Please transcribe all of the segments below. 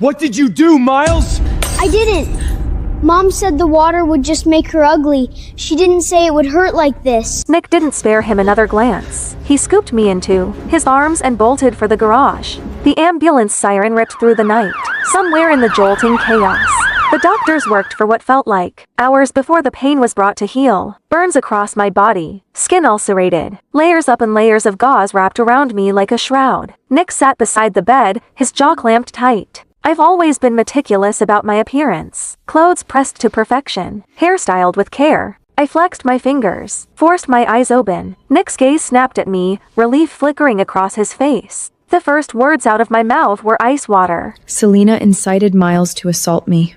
What did you do, Miles? I didn't. Mom said the water would just make her ugly. She didn't say it would hurt like this. Nick didn't spare him another glance. He scooped me into his arms and bolted for the garage. The ambulance siren ripped through the night. Somewhere in the jolting chaos, the doctors worked for what felt like hours before the pain was brought to heal. Burns across my body, skin ulcerated, layers up and layers of gauze wrapped around me like a shroud. Nick sat beside the bed, his jaw clamped tight. I've always been meticulous about my appearance. Clothes pressed to perfection, hairstyled with care. I flexed my fingers, forced my eyes open. Nick's gaze snapped at me, relief flickering across his face. The first words out of my mouth were ice water. Selena incited Miles to assault me.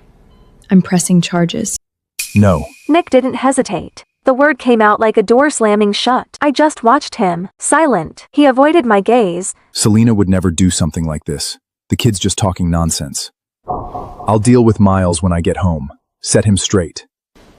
I'm pressing charges. No. Nick didn't hesitate. The word came out like a door slamming shut. I just watched him, silent. He avoided my gaze. Selena would never do something like this. The kid's just talking nonsense. I'll deal with Miles when I get home. Set him straight.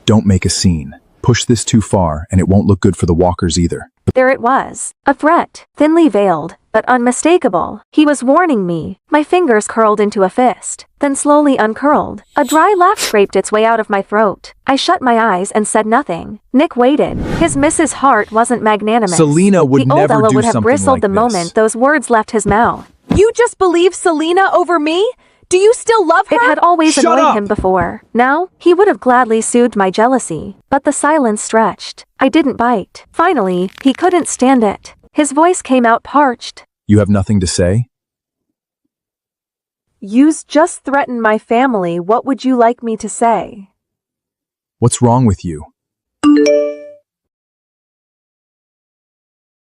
Don't make a scene. Push this too far, and it won't look good for the Walkers either. There it was. A threat, thinly veiled, but unmistakable. He was warning me. My fingers curled into a fist, then slowly uncurled. A dry laugh scraped its way out of my throat. I shut my eyes and said nothing. Nick waited. His Mrs. Heart wasn't magnanimous. Selena would the old never Ella do would have something bristled like the this. moment those words left his mouth. You just believe Selena over me? Do you still love her? It had always Shut annoyed up! him before. Now, he would have gladly soothed my jealousy. But the silence stretched. I didn't bite. Finally, he couldn't stand it. His voice came out parched. You have nothing to say? You's just threatened my family. What would you like me to say? What's wrong with you?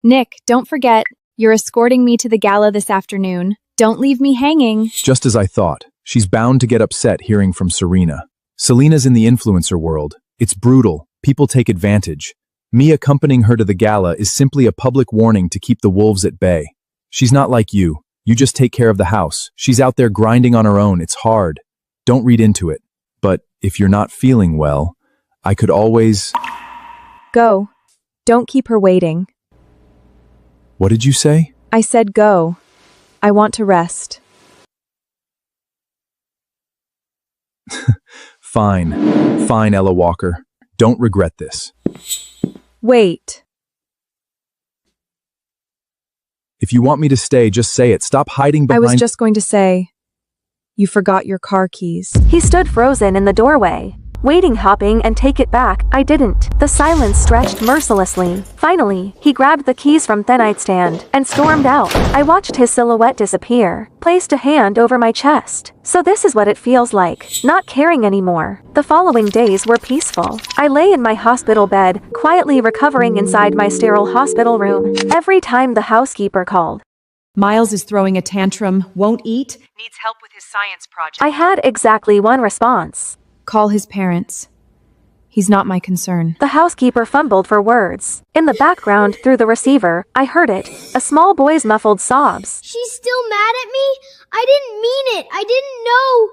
Nick, don't forget, you're escorting me to the gala this afternoon. Don't leave me hanging. Just as I thought. She's bound to get upset hearing from Serena. Selena's in the influencer world. It's brutal. People take advantage. Me accompanying her to the gala is simply a public warning to keep the wolves at bay. She's not like you. You just take care of the house. She's out there grinding on her own. It's hard. Don't read into it. But if you're not feeling well, I could always... Go. Don't keep her waiting. What did you say? I said go. I want to rest. Fine. Fine, Ella Walker. Don't regret this. Wait. If you want me to stay, just say it. Stop hiding behind... I was just going to say, you forgot your car keys. He stood frozen in the doorway, waiting, hopping, and take it back. I didn't. The silence stretched mercilessly. Finally, he grabbed the keys from the nightstand and stormed out. I watched his silhouette disappear, placed a hand over my chest. So this is what it feels like, not caring anymore. The following days were peaceful. I lay in my hospital bed, quietly recovering inside my sterile hospital room. Every time the housekeeper called, Miles is throwing a tantrum, won't eat, needs help with his science project. I had exactly one response. Call his parents. He's not my concern. The housekeeper fumbled for words. In the background, through the receiver, I heard it, a small boy's muffled sobs. She's still mad at me? I didn't mean it. I didn't know.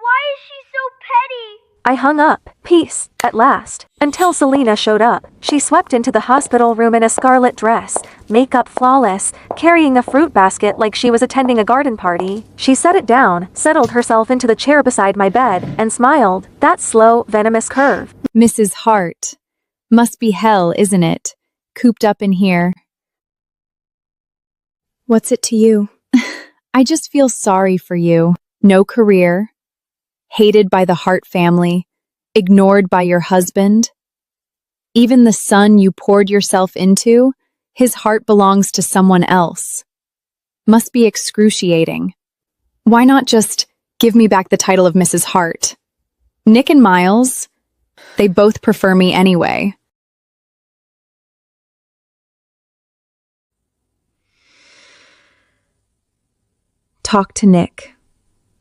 Why is she so petty? I hung up. Peace, at last, until Selena showed up. She swept into the hospital room in a scarlet dress, makeup flawless, carrying a fruit basket like she was attending a garden party. She set it down, settled herself into the chair beside my bed, and smiled. That slow, venomous curve. Mrs. Hart. Must be hell, isn't it? Cooped up in here. What's it to you? I just feel sorry for you. No career. Hated by the Hart family. Ignored by your husband. Even the son you poured yourself into, his heart belongs to someone else. Must be excruciating. Why not just give me back the title of Mrs. Hart? Nick and Miles, they both prefer me anyway. Talk to Nick.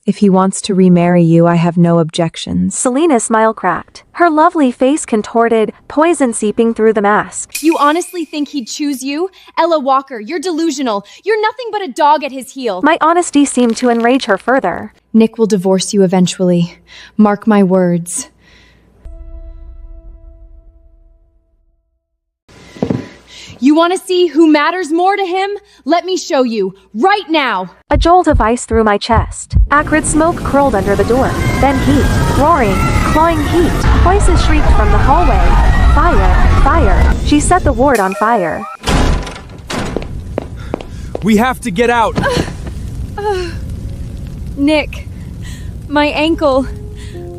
If he wants to remarry you, I have no objections. Selena's smile cracked, her lovely face contorted, poison seeping through the mask. You honestly think he'd choose you? Ella Walker, you're delusional. You're nothing but a dog at his heel. My honesty seemed to enrage her further. Nick will divorce you eventually. Mark my words. You want to see who matters more to him? Let me show you, right now. A jolt of ice through my chest. Acrid smoke curled under the door. Then heat. Roaring, clawing heat. Voices shrieked from the hallway. Fire, fire. She set the ward on fire. We have to get out! Nick, my ankle.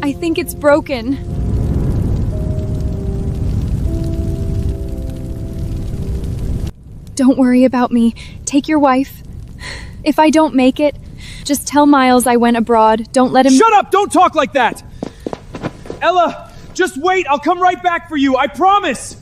I think it's broken. Don't worry about me. Take your wife. If I don't make it, just tell Miles I went abroad. Don't let him— Shut up! Don't talk like that! Ella, just wait! I'll come right back for you, I promise!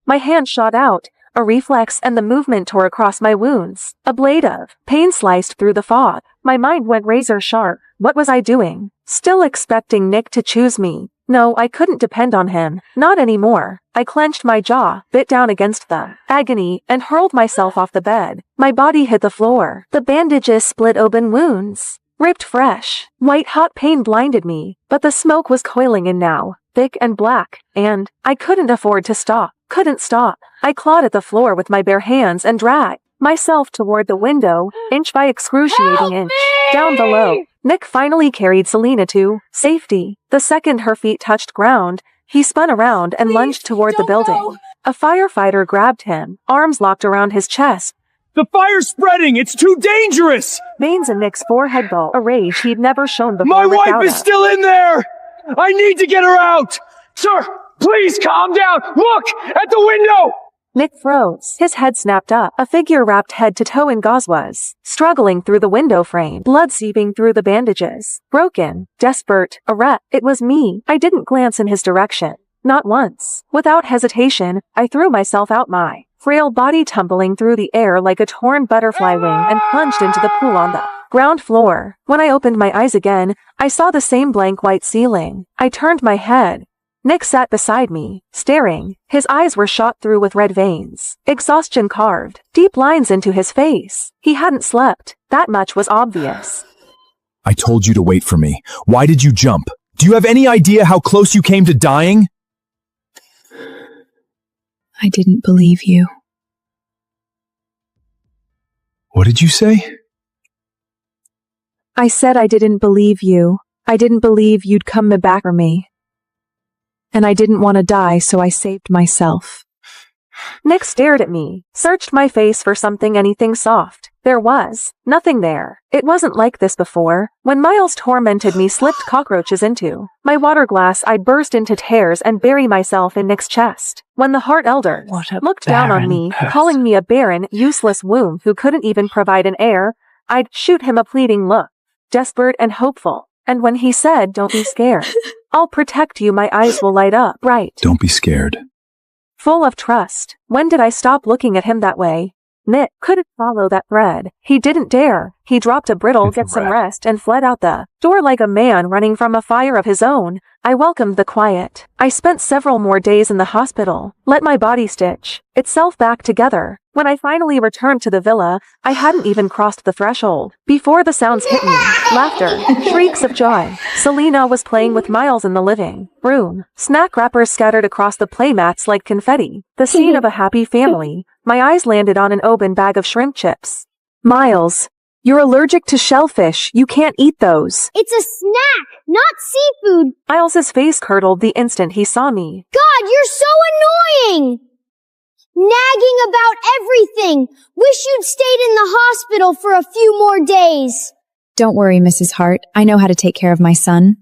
My hand shot out. A reflex and the movement tore across my wounds. A blade of pain sliced through the fog. My mind went razor sharp. What was I doing? Still expecting Nick to choose me. No, I couldn't depend on him. Not anymore. I clenched my jaw, bit down against the agony, and hurled myself off the bed. My body hit the floor. The bandages split open wounds. Ripped fresh. White-hot pain blinded me, but the smoke was coiling in now, thick and black, and I couldn't afford to stop. Couldn't stop. I clawed at the floor with my bare hands and dragged myself toward the window, inch by excruciating inch. Down below, Nick finally carried Selena to safety. The second her feet touched ground, he spun around and lunged toward the building. Go. A firefighter grabbed him, arms locked around his chest. The fire's spreading! It's too dangerous! Veins in Nick's forehead bulged, a rage he'd never shown before. My ripped wife out is of. still in there! I need to get her out! Sir, please calm down! Look! At the window! Nick froze. His head snapped up. A figure wrapped head to toe in gauze was struggling through the window frame, blood seeping through the bandages. Broken, desperate, a wreck. It was me. I didn't glance in his direction. Not once. Without hesitation, I threw myself out, my frail body tumbling through the air like a torn butterfly wing, and plunged into the pool on the ground floor. When I opened my eyes again, I saw the same blank white ceiling. I turned my head. Nick sat beside me, staring. His eyes were shot through with red veins. Exhaustion carved deep lines into his face. He hadn't slept. That much was obvious. I told you to wait for me. Why did you jump? Do you have any idea how close you came to dying? I didn't believe you. What did you say? I said I didn't believe you. I didn't believe you'd come back for me. And I didn't want to die, so I saved myself. Nick stared at me, searched my face for something, anything soft. There was nothing there. It wasn't like this before. When Miles tormented me, slipped cockroaches into my water glass, I'd burst into tears and bury myself in Nick's chest. When the Heart Elder looked down on me, calling me a barren, useless womb who couldn't even provide an heir, I'd shoot him a pleading look, desperate and hopeful. And when he said, "Don't be scared, I'll protect you," my eyes will light up bright. Don't be scared. Full of trust. When did I stop looking at him that way? Nick couldn't follow that thread. He didn't dare. He dropped a brittle, "Get some rest," and fled out the door like a man running from a fire of his own. I welcomed the quiet. I spent several more days in the hospital, let my body stitch itself back together. When I finally returned to the villa, I hadn't even crossed the threshold before the sounds hit me. Laughter, shrieks of joy. Selena was playing with Miles in the living room. Snack wrappers scattered across the playmats like confetti. The scene of a happy family. My eyes landed on an open bag of shrimp chips. "Miles, you're allergic to shellfish. You can't eat those." It's a snack, not seafood. Miles's face curdled the instant he saw me. God, you're so annoying! Nagging about everything. Wish you'd stayed in the hospital for a few more days. Don't worry, Mrs. Hart. I know how to take care of my son.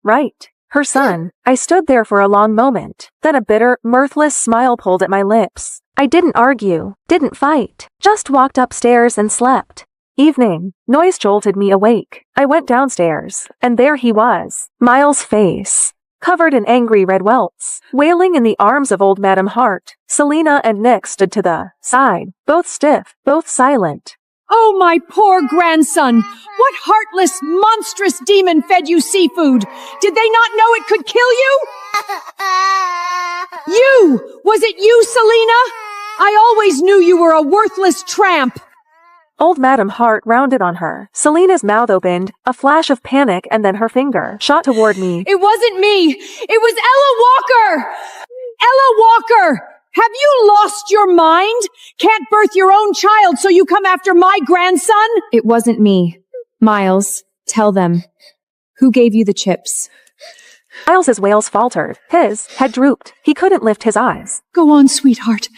Right. Her son. I stood there for a long moment. Then a bitter, mirthless smile pulled at my lips. I didn't argue, didn't fight, just walked upstairs and slept. Evening. Noise jolted me awake. I went downstairs, and there he was. Miles' face, covered in angry red welts, wailing in the arms of old Madam Hart. Selena and Nick stood to the side, both stiff, both silent. Oh, my poor grandson! What heartless, monstrous demon fed you seafood? Did they not know it could kill you? You! Was it you, Selena? I always knew you were a worthless tramp! Old Madam Hart rounded on her. Selena's mouth opened, a flash of panic, and then her finger shot toward me. It wasn't me! It was Ella Walker! Ella Walker! Have you lost your mind? Can't birth your own child, so you come after my grandson? It wasn't me. Miles, tell them. Who gave you the chips? Miles's wails faltered. His head drooped. He couldn't lift his eyes. Go on, sweetheart.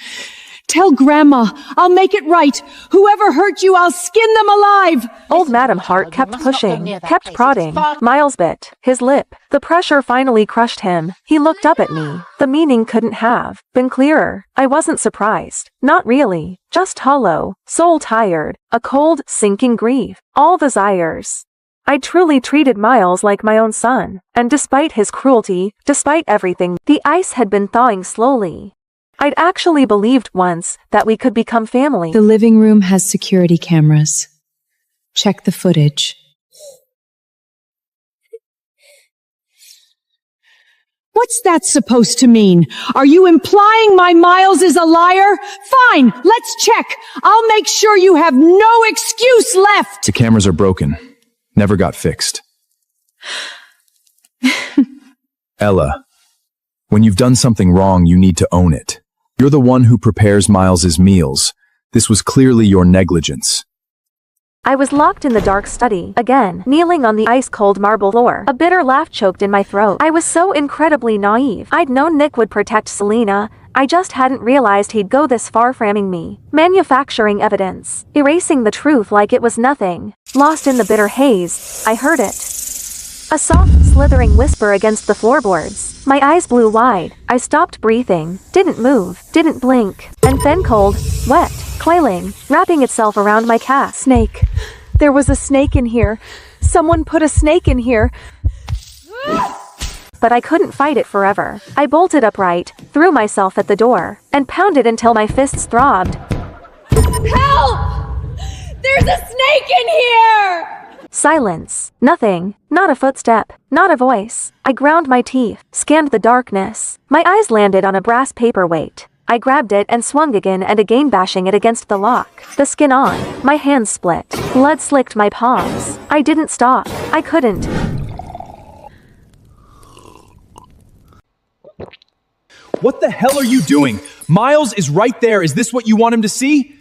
Tell Grandma. I'll make it right. Whoever hurt you, I'll skin them alive. Old Madam Hart kept pushing, kept prodding. Miles bit his lip. The pressure finally crushed him. He looked up at me. The meaning couldn't have been clearer. I wasn't surprised. Not really. Just hollow, soul tired, a cold, sinking grief. All desires. I truly treated Miles like my own son. And despite his cruelty, despite everything, the ice had been thawing slowly. I'd actually believed once that we could become family. The living room has security cameras. Check the footage. What's that supposed to mean? Are you implying my Miles is a liar? Fine, let's check. I'll make sure you have no excuse left. The cameras are broken. Never got fixed. Ella, when you've done something wrong, you need to own it. You're the one who prepares Miles's meals. This was clearly your negligence. I was locked in the dark study, again, kneeling on the ice-cold marble floor. A bitter laugh choked in my throat. I was so incredibly naive. I'd known Nick would protect Selena. I just hadn't realized he'd go this far framing me. Manufacturing evidence. Erasing the truth like it was nothing. Lost in the bitter haze, I heard it. A soft, slithering whisper against the floorboards. My eyes blew wide. I stopped breathing, didn't move, didn't blink. And then cold, wet, coiling, wrapping itself around my calf. Snake. There was a snake in here. Someone put a snake in here. But I couldn't fight it forever. I bolted upright, threw myself at the door, and pounded until my fists throbbed. Help! There's a snake in here! Silence. Nothing. Not a footstep. Not a voice. I ground my teeth, scanned the darkness. My eyes landed on a brass paperweight. I grabbed it and swung again and again, bashing it against the lock. The skin on. My hands split. Blood slicked my palms. I didn't stop. I couldn't. What the hell are you doing? Miles is right there. Is this what you want him to see?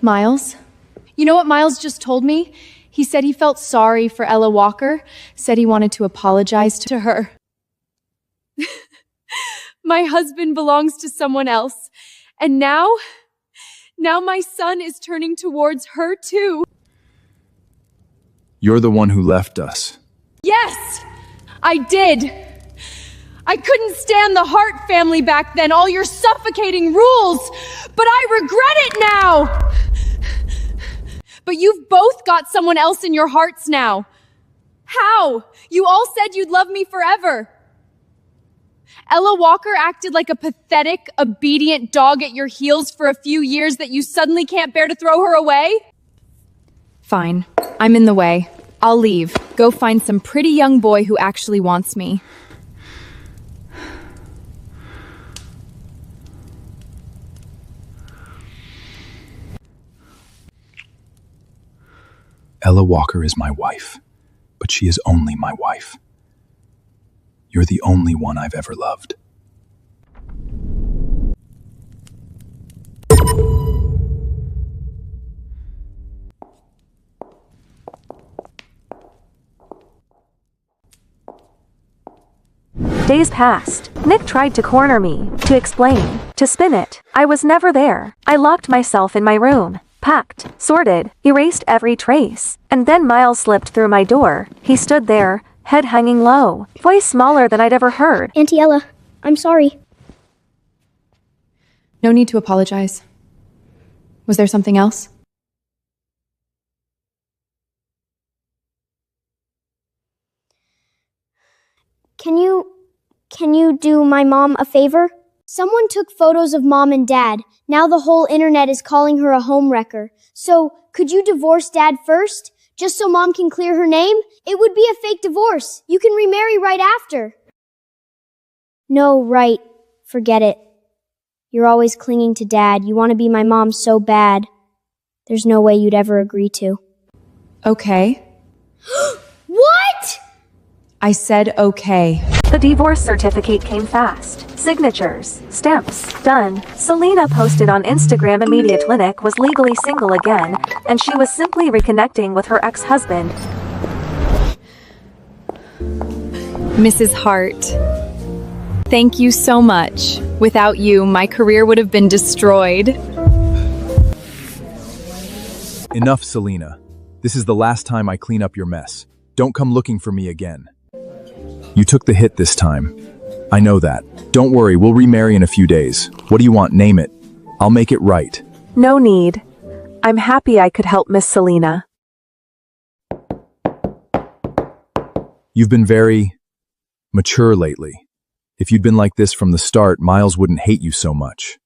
Miles? You know what Miles just told me? He said he felt sorry for Ella Walker, said he wanted to apologize to her. My husband belongs to someone else, and now my son is turning towards her too. You're the one who left us. Yes, I did. I couldn't stand the Hart family back then, all your suffocating rules, but I regret it now. But you've both got someone else in your hearts now. How? You all said you'd love me forever. Ella Walker acted like a pathetic, obedient dog at your heels for a few years that you suddenly can't bear to throw her away? Fine. I'm in the way. I'll leave. Go find some pretty young boy who actually wants me. Ella Walker is my wife, but she is only my wife. You're the only one I've ever loved. Days passed. Nick tried to corner me, to explain, to spin it. I was never there. I locked myself in my room, packed, sorted, erased every trace. And then Miles slipped through my door. He stood there, head hanging low, voice smaller than I'd ever heard. Auntie Ella, I'm sorry. No need to apologize. Was there something else? Can you do my mom a favor? Someone took photos of Mom and Dad. Now the whole internet is calling her a homewrecker. So, could you divorce Dad first? Just so Mom can clear her name? It would be a fake divorce. You can remarry right after. No, right. Forget it. You're always clinging to Dad. You want to be my mom so bad. There's no way you'd ever agree to. Okay. What? I said okay. The divorce certificate came fast. Signatures, stamps, done. Selena posted on Instagram immediately Nick was legally single again, and she was simply reconnecting with her ex-husband. Mrs. Hart, thank you so much. Without you, my career would have been destroyed. Enough, Selena. This is the last time I clean up your mess. Don't come looking for me again. You took the hit this time. I know that. Don't worry, we'll remarry in a few days. What do you want? Name it. I'll make it right. No need. I'm happy I could help Miss Selena. You've been very mature lately. If you'd been like this from the start, Miles wouldn't hate you so much.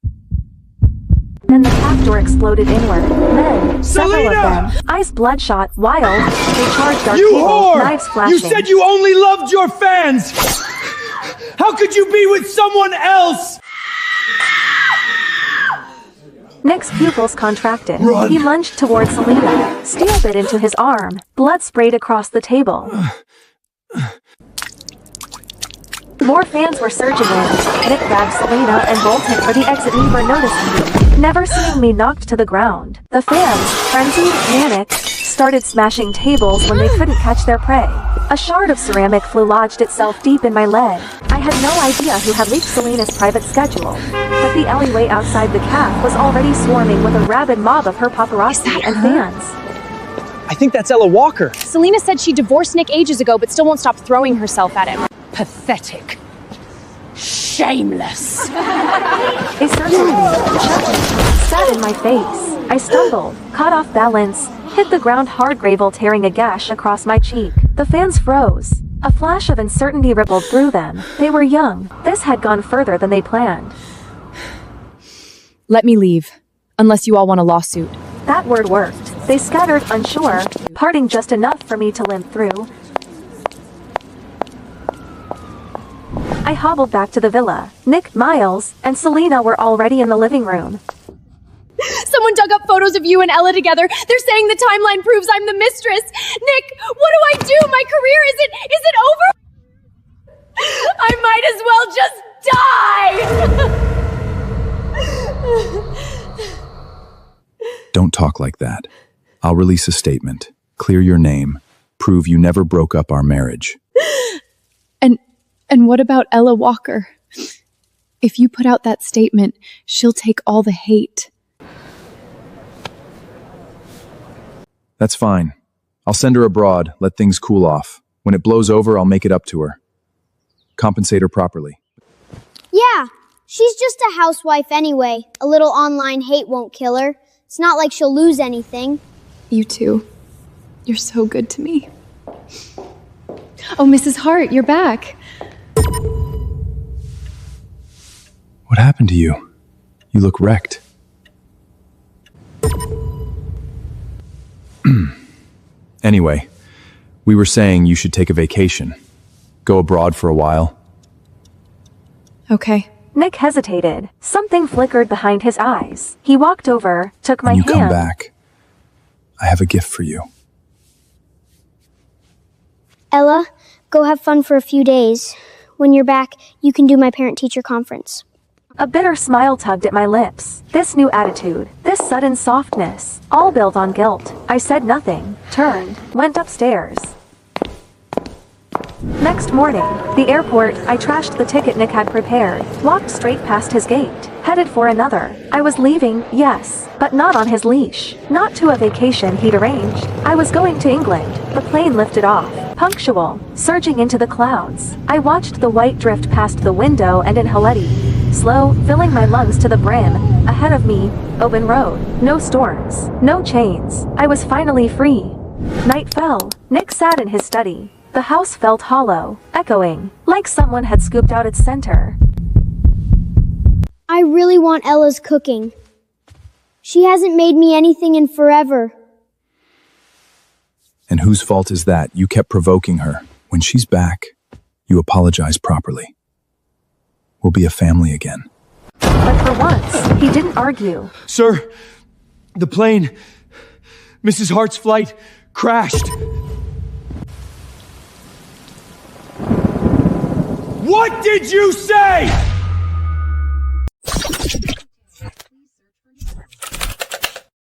Then the back door exploded inward. Men, several of them, eyes bloodshot, wild, they charged our table, knives flashing. You said you only loved your fans! How could you be with someone else? Nick's pupils contracted. Run. He lunged towards Selena, steel bit into his arm. Blood sprayed across the table. More fans were surging in. Nick grabbed Selena and bolted for the exit, never noticing me. Never seeing me knocked to the ground. The fans, frenzied, manic, started smashing tables when they couldn't catch their prey. A shard of ceramic lodged itself deep in my leg. I had no idea who had leaked Selena's private schedule, but the alleyway outside the cafe was already swarming with a rabid mob of her paparazzi and fans. I think that's Ella Walker. Selena said she divorced Nick ages ago, but still won't stop throwing herself at him. Pathetic. Shameless. They surged me, sat in my face. I stumbled, caught off balance, hit the ground hard, gravel tearing a gash across my cheek. The fans froze. A flash of uncertainty rippled through them. They were young. This had gone further than they planned. Let me leave, unless you all want a lawsuit. That word worked. They scattered, unsure, parting just enough for me to limp through. I hobbled back to the villa. Nick, Miles, and Selena were already in the living room. Someone dug up photos of you and Ella together. They're saying the timeline proves I'm the mistress. Nick, what do I do? My career, is it over? I might as well just die! Don't talk like that. I'll release a statement, clear your name, prove you never broke up our marriage. And what about Ella Walker? If you put out that statement, she'll take all the hate. That's fine. I'll send her abroad, let things cool off. When it blows over, I'll make it up to her. Compensate her properly. Yeah, she's just a housewife anyway. A little online hate won't kill her. It's not like she'll lose anything. You too. You're so good to me. Oh, Mrs. Hart, you're back. What happened to you? You look wrecked. Anyway, we were saying you should take a vacation. Go abroad for a while. Okay. Nick hesitated. Something flickered behind his eyes. He walked over, took my hand. When you come back, I have a gift for you. Ella, go have fun for a few days. When you're back, you can do my parent-teacher conference. A bitter smile tugged at my lips. This new attitude, this sudden softness, all built on guilt. I said nothing, turned, went upstairs. Next morning, the airport, I trashed the ticket Nick had prepared, walked straight past his gate, headed for another. I was leaving, yes, but not on his leash. Not to a vacation he'd arranged. I was going to England. The plane lifted off, punctual, surging into the clouds. I watched the white drift past the window and in Haleti. Slow, filling my lungs to the brim. Ahead of me, open road. No storms, no chains. I was finally free. Night fell. Nick sat in his study. The house felt hollow, echoing, like someone had scooped out its center. I really want Ella's cooking. She hasn't made me anything in forever. And whose fault is that? You kept provoking her. When she's back, you apologize properly. We'll be a family again. But for once, he didn't argue. Sir, the plane, Mrs. Hart's flight, crashed. What did you say?